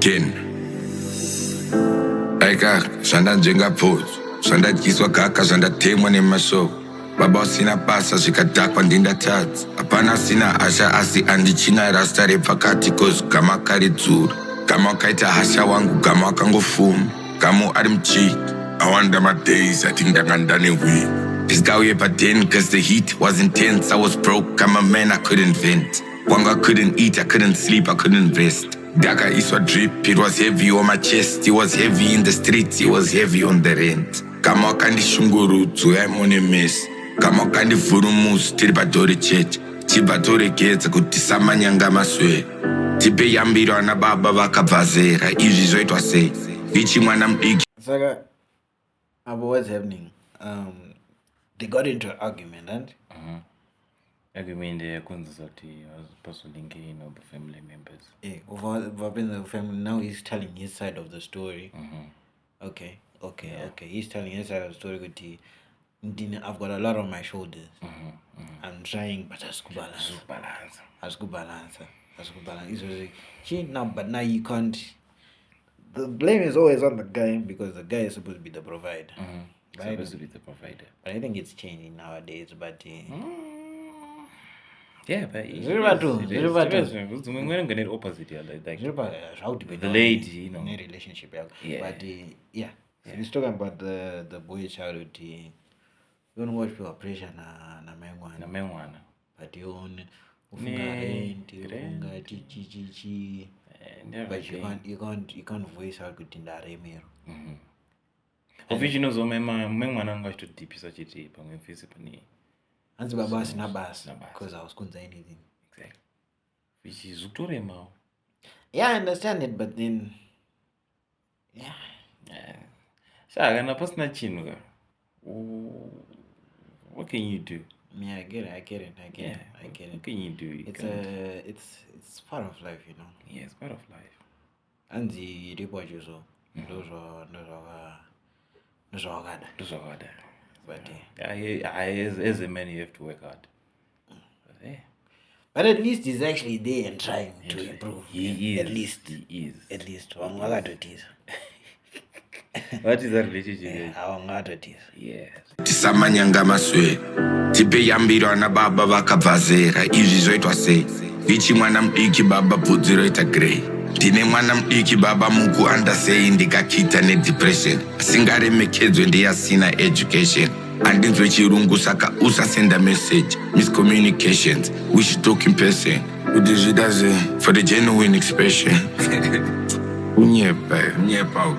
Ken aika zvandanzvengapodzi zvandadyiswa kaka zvandatemwa nemashoko baba usina basa zvikadhakwa ndindatadza hapana asina hasha asi andichina rasta repakati cause Gamu akaridzura Gamu akaita hasha wangu Gamu akangofuma Gamu ari muchiki I wonder my days I think ndanga ndane weak this guy here but then cause the heat was intense I was broke I'm a man I couldn't vent Wanga couldn't eat I couldn't sleep I couldn't rest Daka iswa drip, it was heavy on my chest. It was heavy in the streets, it was heavy on the rent. Gamu akandishungurudza, I'm on a mess. Gamu akandivhurumusa, tiri padore church. Chibva toregedza kuti samanyanga maswera. Tipe yambiro ana baba vakabva zera. Izvi zvoitwa sei? Ichi mwana mudiki. Saka, what's happening? They got into an argument, and argument kunzi zoti pasulinke the family members. The family now he's telling his side of the story. Okay. He's telling his side of the story. Kuti I've got a lot on my shoulders. I'm trying, but asikubalance. But now you can't. The blame is always on the guy because the guy is supposed to be the provider. Right? Supposed to be the provider. But I think it's changing nowadays. But yeah, but opposite. The lady, you know. Relationship. Yeah. But he's talking about the boy child. You don't watch people pressure na mengwana. But you own rent, chichi. But you can't voice out good in that email. Official mengwana ngachitodipisa chiti pamwe mfisi pani. Anzi baba sina basa because I was kunza anything. Exactly. Which is utorema. Yeah, I understand it, but then yeah. Saka na pasna chinuka. What can you do? Yeah, I get it. I get it. What can you do? It's part of life, you know. Yeah, it's part of life. Anzi report you so. Those are But as a man, you have to work hard. But at least he's actually there and trying to improve. He is. At least. What is that relationship? Yes. Tisamanyanga maswera. Tipe yambiro ana baba vakabva zera. Izvi zvoitwa sei? Ichi mwana mudiki baba bvudzi roita grey. Ndine mwana mudiki baba mukuanda sei ndikakita nedepression. Asingaremekedzwe ndiyasina education. Andinzwe chirungu saka usasenda message. Miscommunications. We should talk in person. Kuti zvidaze for the genuine expression. Unyepa.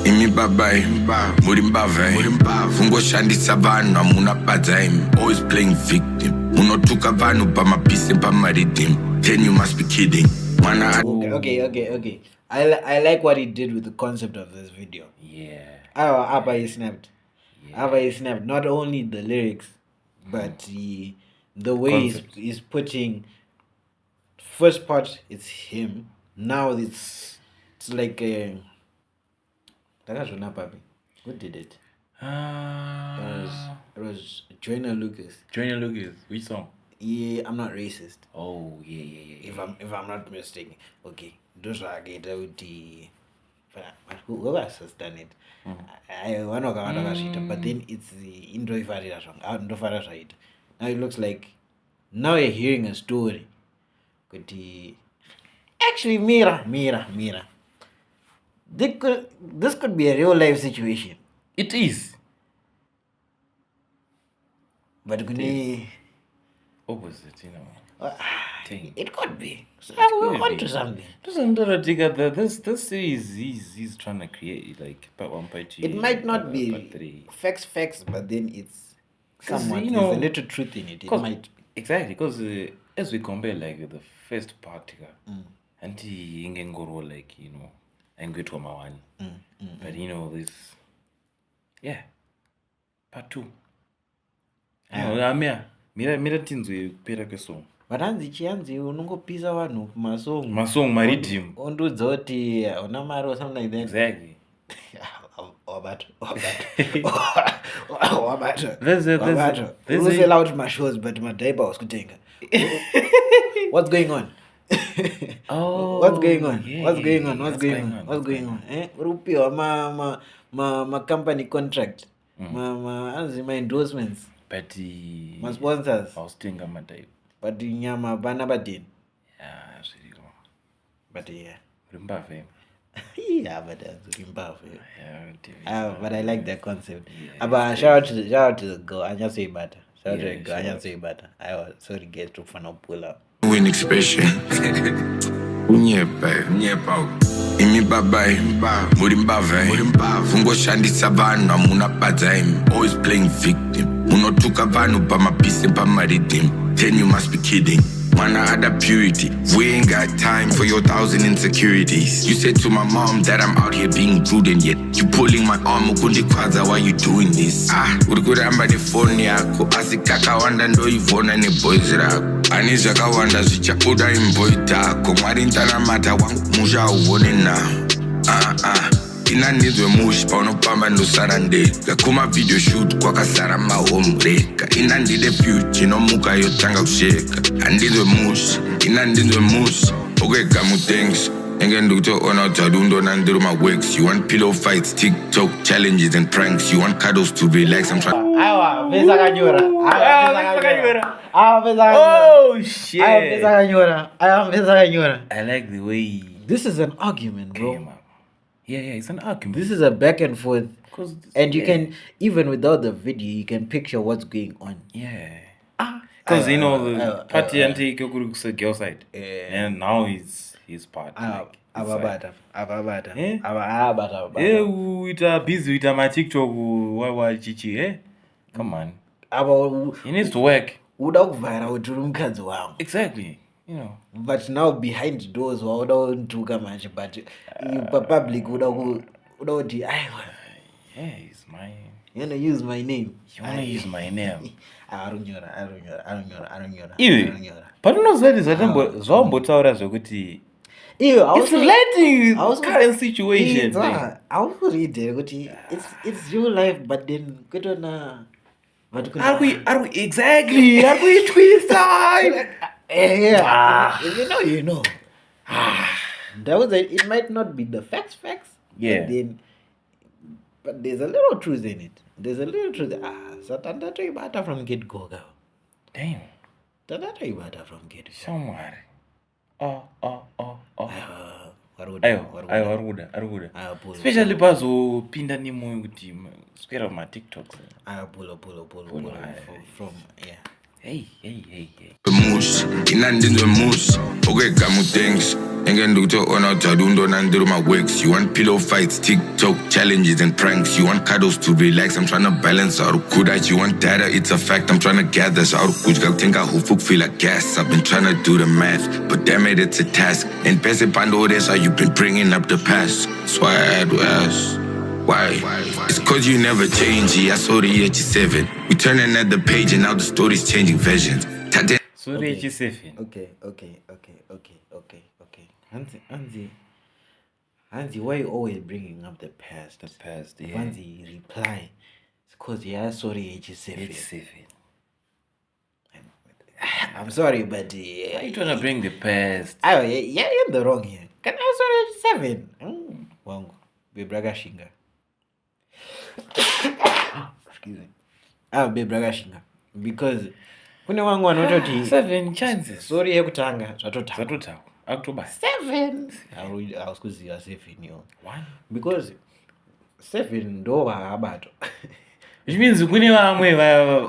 Imi babai, muri mbavai. Fungoshandisa vanhu hamuna badzaimi. Always playing victim. Munotuka vanhu pamapise pamaridim. Then you must be kidding. Okay. I like what he did with the concept of this video. Yeah. Abba he snapped. Not only the lyrics, but the way he's putting. First part it's him. Now it's like a. Who did it? It was Joyner Lucas. Which song? Yeah, I'm not racist. Oh yeah. If I'm not mistaken. Okay. Those are the who else has done it? I want to but then it's the Indo song. Now it looks like now you're hearing a story. Actually, Mira. This could be a real life situation. It is. But opposite, you know. It could be. So we're on to something. This series he's trying to create like part 1, part 2. It might not be part 3. facts, but then it's somewhat, you know, there's a little truth in it. It might be. Exactly, because as we compare like the first part, and he ingengoro like, you know, angwetwa mawani. But you know this, part 2. Mira tinzwe kupera kwesong. But chianzi unongopisa vanhu masong maridim ondudza kuti una mari or something like that. Exactly. Wabata. Usell out my shows but my diaper was kutenga. What's going on? Oh, What's going on? yeah, What's yeah, going yeah, on? What's what's going going on? on? What's going on? Urupiwa ma company contract. My endorsements. But My sponsors. I was doing my type. But nyama bana badin. Yeah, that's really wrong. But yeah. Remember fame? Yeah, but that's imperfect. Yeah, But I like that concept. Yeah, But shout out to the girl. I just say better. Shout out to the Yeah, girl. I shout just say better. I was sorry get to fun pull up. Win expression. Unyepa. Imi babai. Murimba. Fungo shandisa vanu amuna padzaim. Always playing victim. Unotuka vanu pamapise pamaridim. Then you must be kidding. Wanna add a purity. We ain't got time for your 1,000 insecurities. You said to my mom that I'm out here being rude and yet you pulling my arm. Ukundi kwaza, why you doing this? Urikuramba ne phone yako. Asikakawanda ndo ivona ne boys rako. Ani zvakawanda zvichabuda imboyi tako. Mwari ntanamata wangu musha uvone now. Inandinzwe mushi paunopamba ndosara ndega. Kuma video shoot kwakasara mahome rega. Inandide future inomuka yotanga kusheka. Andinzwe mushi, inandinzwe mushi. Okay, Gamu, thanks. Nenge ndikutoona kuti adundona ndiri maworks. You want pillow fights, TikTok challenges and pranks. You want cuddles to relax. I'm trying. Oh shit! I like the way This is an argument, bro. came up. Yeah, it's an argument. This is a back and forth. And you yeah. can, even without the video, you can picture what's going on. Yeah. Because the party and take your girl side. And now he's part. Ababata. Yeah, with a busy with my TikTok, why chichi, eh? Come on. He needs to work. Exactly. You know. But now behind doors, waudaontuka manje, but public without Yeah, it's my. You wanna use my name? You wanna use my name? Arunyora. Iwe. But no, zvambotaura zvokuti it's relating to current situation. I was reading kuti it's your life, but then kutona Are we exactly? Are we twist time? Yeah. If you know. That was it might not be the facts. Yeah. But there's a little truth in it. There's a little truth. Satanda to ibata from get go. Damn. Tanda to ibata from get. Somewhere. Oh. Waruda. Especially bazo pinda nimo kuti square of my TikTok. Pull from yeah. Hey. Moose, inandinzwe moose. Okay, Gamu, thanks. Nenge ndikutoona kuti adundona ndiri maworks. You want pillow fights, TikTok challenges and pranks. You want cuddles to relax. I'm trying to balance out kuda. You want data, it's a fact. I'm trying to gather. So kudya kutenga hufu feel like gas. I've been trying to do the math, but damn it, it's a task. And pese pando this, how you been bringing up the past. That's why I had to ask. Why? It's cause you never change. I saw the H7. We turning at the page and now the story's changing versions. Sorry, H7. Okay. Hansi, why you always bringing up the past? The past, yeah. Hansi reply. It's cause sorry, H7. I'm sorry, but Why you trying to bring the past? Oh, yeah, you're in the wrong here. Can I sorry H7? Wangu. Bebraga shinga. Excuse me. Bebraga shinga. Because kune wangu wanototi 7 chances. Sorry yekutanga Zvatotaura. October 7. I was kuziva 7 yo. Why? Because 7 ndo vakabato. Which means kune vamwe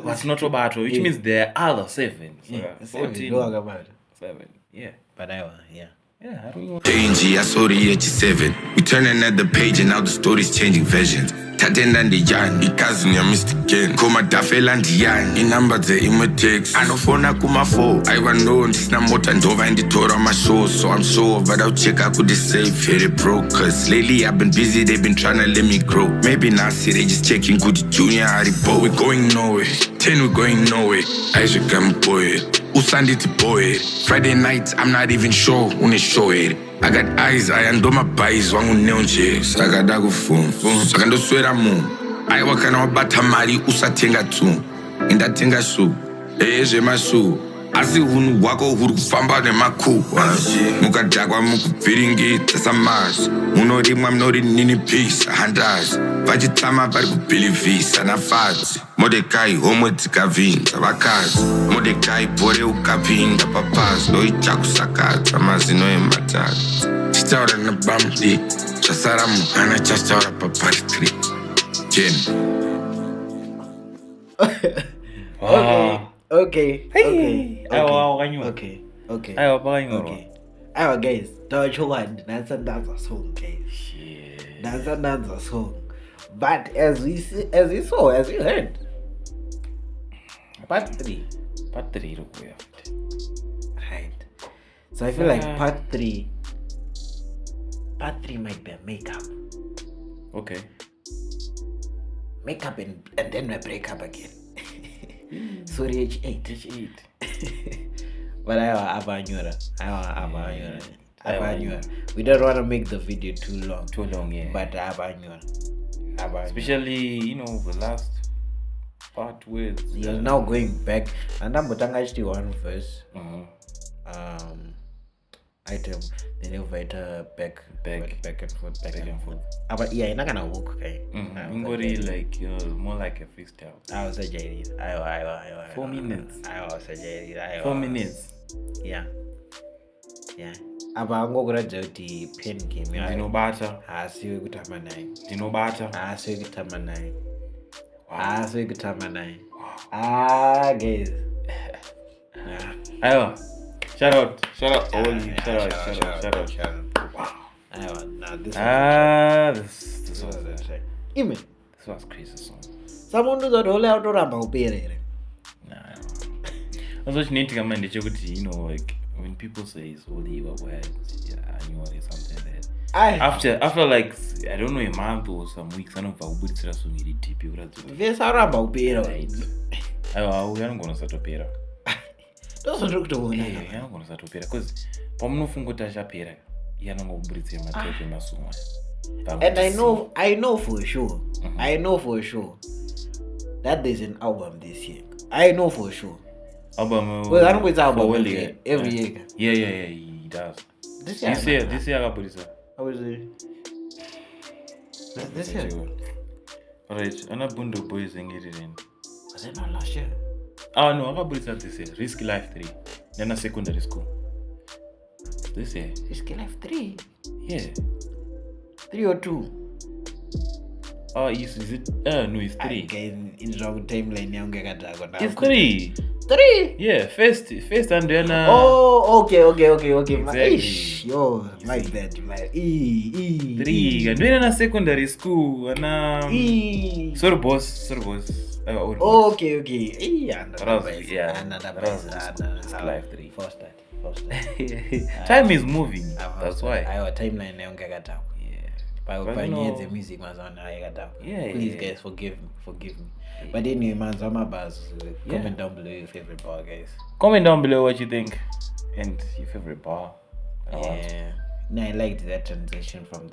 vasinotobato, which means there are other 7. Yeah, 14. ndo vakabato. 7. Yeah. But yeah. Yeah, I don't know. Change, I saw the H7. We turning at the page and now the story's changing versions. Tatenda ndiyani, ikazi ya Mr. Ken. Koma dafela ndiyani, inamba ze imetext. Anofona kuma-4, I know ndisina mota ndova nditora my-show. So I'm sure, but I'll check I could save here it broke. Cause lately I've been busy, they've been trying to let me grow. Maybe not see, they just checking good junior haribo. We're going nowhere, 10 we're going nowhere. I should come boy. Usandi to boy. Friday night, I'm not even sure when it's show it. I got eyes, I ando my buys, wangu neonje. Saka dagu phone. Saka ndo swera mu. I wakana wabata mari usatenga tu. Indatenga su. Eje masu. asi hunhu hwako huri kufamba nemakuhwa mukadhakwa mukubviringidza samazi munorimwa munorininiphisa handazi vachitsama vari kubhilivhisa nafadzi Modekai homwe dzikavhinza vakadzi Modekai bhore ukapinda papazi ndoichakusakadza mazino ematadzi chitaura nabamdi chasara muhana chataura papart 3 Jen. Okay. Guys, don't you want that's another song, guys. Yeah. That's another song. But as we heard, part 3. Part 3 look way after. Right. So I feel like part 3 might be a makeup. Okay. Makeup and then we break up again. Sorry, H8. But I we don't want to make the video too long. Yeah. But especially, the last part with you're now going back and I'm actually one verse. Item then invite back and forth. But yeah, you're not gonna walk, okay? Like more like a freestyle. I was a JD. 4 minutes. I was a JD. 4 minutes. Yeah. Aba ngokuraja kuti pen game ndinobata asiwe kutama naye asiwe kutama naye guys. Ayo, shout out all you, shout out. Wow. Now this was crazy song. Someone who's all out to ramba upere. Also chinetika manje chekuti like when people say it's all the words, I knew it something that after like I don't know a month or some weeks I don't know kubuditsira song iri tipi uratso. Vesa ramba upera. Ayo yanogona satopera. Ndozvo kutoona. Yanogona satopera because pamunofunga kuti achapera yanongobuditsira matepe masumwa. And I know for sure. I know for sure that there's an album this year. I know for sure. Album. Well, I don't know it's album every year. Yeah, he does. This year akabudisa. How is it? This year. Alright, Anabundo Boys engaged. Was it not last year? Oh no, akabudisa this year. Risky Life 3. Then secondary school. This year. Risky Life 3? Yeah. 3 or 2? Oh, is it? No, it's 3. In wrong timeline, it's 3. 3? Yeah, first and then. Oh, okay. Exactly. Yo, my bad. 3. And then in secondary school, and sorry, boss. Okay. Yeah, another Life 3. First that. Time is moving. That's why. Our timeline neonga the music please guys forgive me. But anyway, man, comment down below your favorite bar, guys. Comment down below what you think and your favorite bar. Yeah. No, I liked that transition from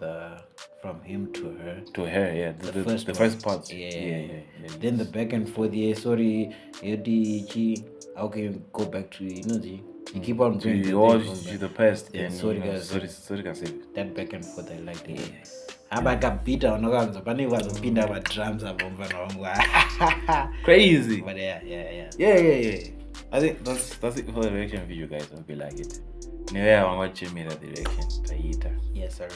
him to her. Yeah. The first part. Yeah. Then the back and forth. Yeah, sorry, okay, go back to you keep on going to the past. Yeah, sorry guys. Sorry guys. That back and forth I liked it. Abakapita unokanza pane vazopinda madrums abomva crazy. But yeah. I think that's it for the reaction video, guys. I hope you like it. Anyway, I want to check me the reaction. Yes sir.